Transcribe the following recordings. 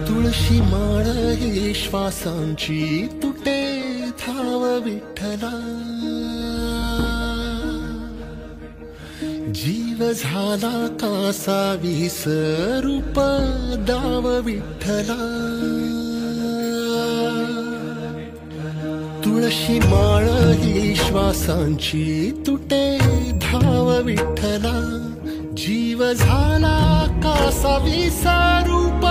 तुळशी माळ ही श्वासांची तुटे धाव विठ्ठला, जीव झाला कासा विसरूप दाव विठ्ठला। तुळशी माळ ही श्वासांची तुटे धाव विठ्ठला, जीव झाला कासा विसरूप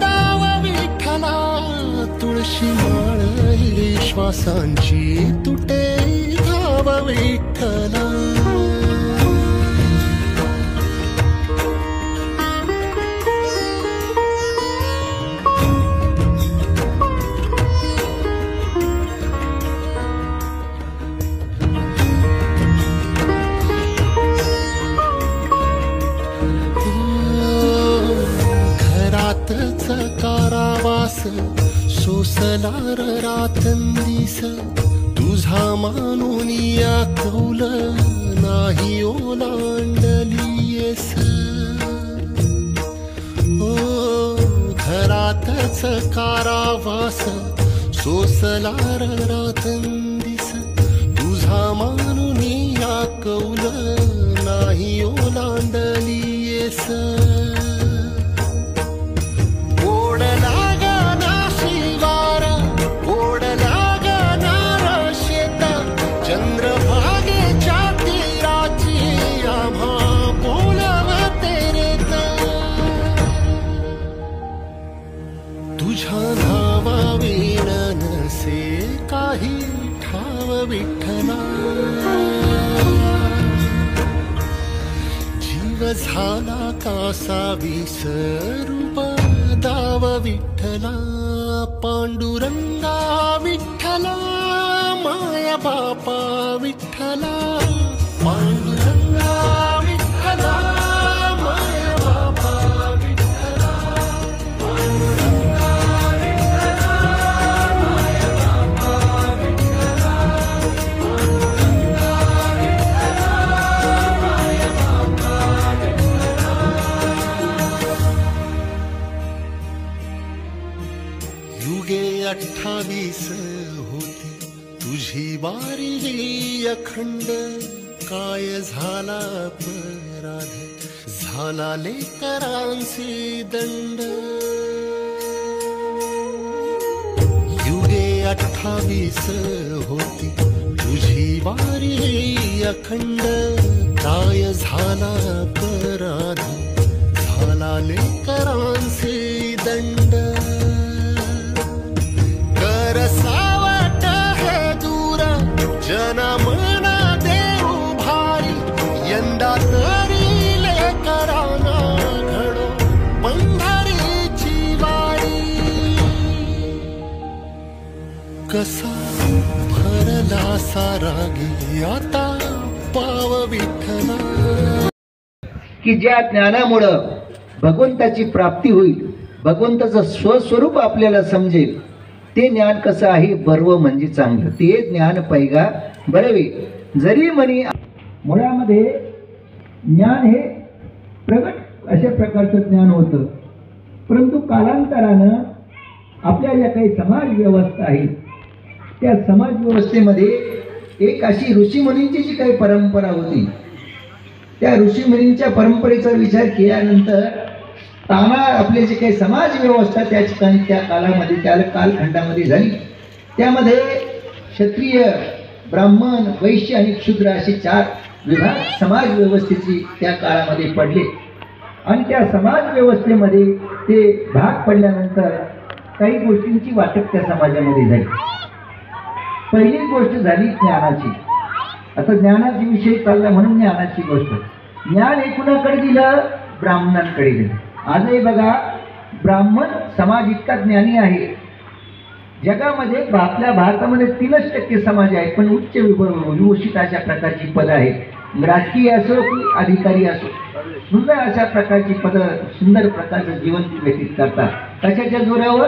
दाव विठ्ठला। तुळशी माळ ही श्वासांची तुटे धाव विठ्ठला। कारावास सोसलार रातंदिस, तुझा मानून या कौल नाही ओलांडलीयस। ओ घरातच कारावास सोसलार रातंदिस, तुझा मानून या कौल नाही ओलांडलीयस। तुझ्या नावा वीण नसे काही ठाव विठ्ठला, जीव झाला कासा विसरूप दाव विठ्ठला। पांडुरंगा विठ्ठला माया बापा विठ्ठला, पांडुरंगा विठ्ठला माया बापा विठ्ठला। युगे 28 होती तुझी वारी ही अखंड, काय झाला अपराध झाला लेकरांचे दंड। युगे 28 होती तुझी वारी ही अखंड, काय झाला अपराध झाला लेकरांचे दंड। सावट हे दूर जनमना देऊ भारी, यंदा तरी लेकरांना घडो पंढरीची वारी। कसा भरला सारागी आता पाव विठ्ठला, की ज्या ज्ञानामुळं भगवंताची प्राप्ती होईल, भगवंताचं स्वस्वरूप आपल्याला समजेल, ते ज्ञान कसं आहे बर्व म्हणजे चांगलं, ते ज्ञान पैगा बरवे। जरी म्हणी मुळामध्ये ज्ञान हे प्रगट अशा प्रकारचं ज्ञान होतं, परंतु कालांतरानं आपल्या ज्या काही समाज व्यवस्था आहे त्या समाज व्यवस्थेमध्ये एक अशी ऋषीमुनींची जी काही परंपरा होती, त्या ऋषीमुनींच्या परंपरेचा विचार केल्यानंतर ताना आपले जे काही समाज व्यवस्था त्या ठिकाणी त्या कालामध्ये त्या कालखंडामध्ये झाली, त्यामध्ये क्षत्रिय ब्राह्मण वैश्य आणि क्षुद्र असे 4 विभाग समाज व्यवस्थेची त्या काळामध्ये पडले। आणि त्या समाज व्यवस्थेमध्ये ते भाग पडल्यानंतर काही गोष्टींची वाटप त्या समाजामध्ये झाली। पहिली गोष्ट झाली ज्ञानाची। आता ज्ञानाची विषय चालला म्हणून ज्ञानाची गोष्ट, ज्ञान हे कुणाकडे दिलं? ब्राह्मणांकडे दिलं। आजही बघा ब्राह्मण समाज इतका ज्ञानी आहे, जगामध्ये आपल्या भारतामध्ये 3% समाज आहे, पण उच्च विभूषित अशा प्रकारची पद आहेत। राजकीय असो की अधिकारी असो, सुंदर अशा प्रकारची पद, सुंदर प्रकारचं जीवन व्यतीत करतात। कशाच्या जोरावर?